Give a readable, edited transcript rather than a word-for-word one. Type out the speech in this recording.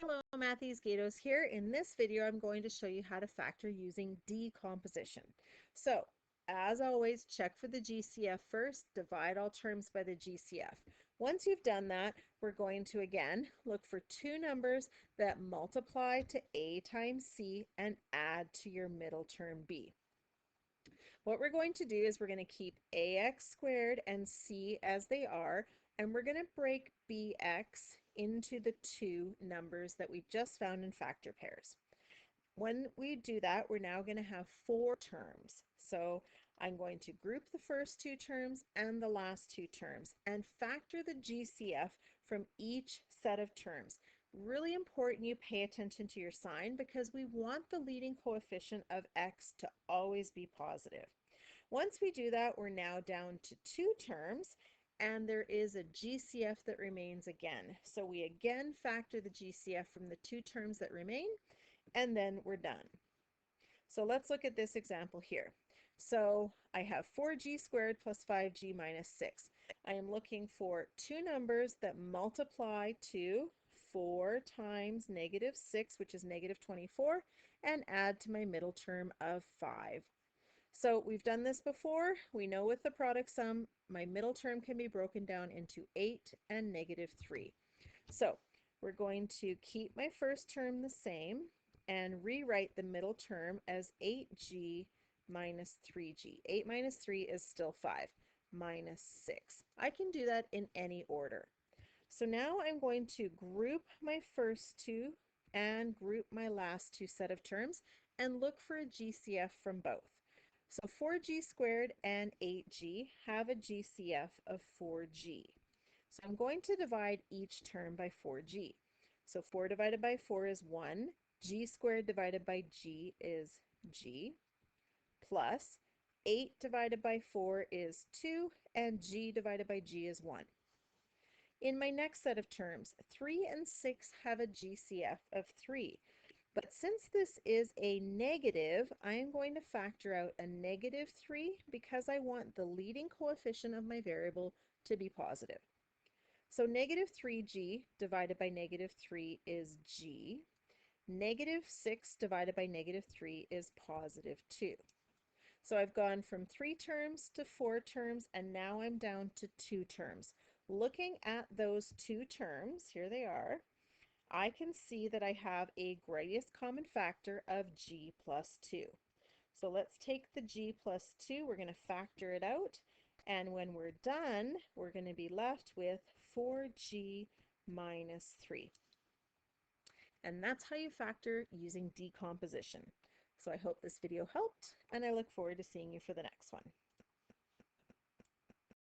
Hello, Matthews Gatos here. In this video, I'm going to show you how to factor using decomposition. So, as always, check for the GCF first, divide all terms by the GCF. Once you've done that, we're going to again look for two numbers that multiply to A times C and add to your middle term B. What we're going to do is we're going to keep ax squared and c as they are, and we're going to break bx into the two numbers that we just found in factor pairs. When we do that, we're now going to have four terms. So I'm going to group the first two terms and the last two terms and factor the GCF from each set of terms. Really important you pay attention to your sign because we want the leading coefficient of x to always be positive. Once we do that, we're now down to two terms, and there is a GCF that remains again. So we again factor the GCF from the two terms that remain, and then we're done. So let's look at this example here. So I have 4g squared plus 5g minus 6. I am looking for two numbers that multiply to 4 times negative 6, which is negative 24, and add to my middle term of 5. So we've done this before. We know with the product sum, my middle term can be broken down into 8 and negative 3. So we're going to keep my first term the same and rewrite the middle term as 8g minus 3g. 8 minus 3 is still 5, minus 6. I can do that in any order. So now I'm going to group my first two and group my last two set of terms and look for a GCF from both. So 4g squared and 8g have a GCF of 4g. So I'm going to divide each term by 4g. So 4 divided by 4 is 1. G squared divided by g is g. Plus 8 divided by 4 is 2. And g divided by g is 1. In my next set of terms, 3 and 6 have a GCF of 3. But since this is a negative, I am going to factor out a negative 3 because I want the leading coefficient of my variable to be positive. So negative 3g divided by negative 3 is g. Negative 6 divided by negative 3 is positive 2. So I've gone from 3 terms to 4 terms, and now I'm down to 2 terms. Looking at those two terms, here they are, I can see that I have a greatest common factor of g plus 2. So let's take the g plus 2, we're going to factor it out, and when we're done, we're going to be left with 4g minus 3. And that's how you factor using decomposition. So I hope this video helped, and I look forward to seeing you for the next one.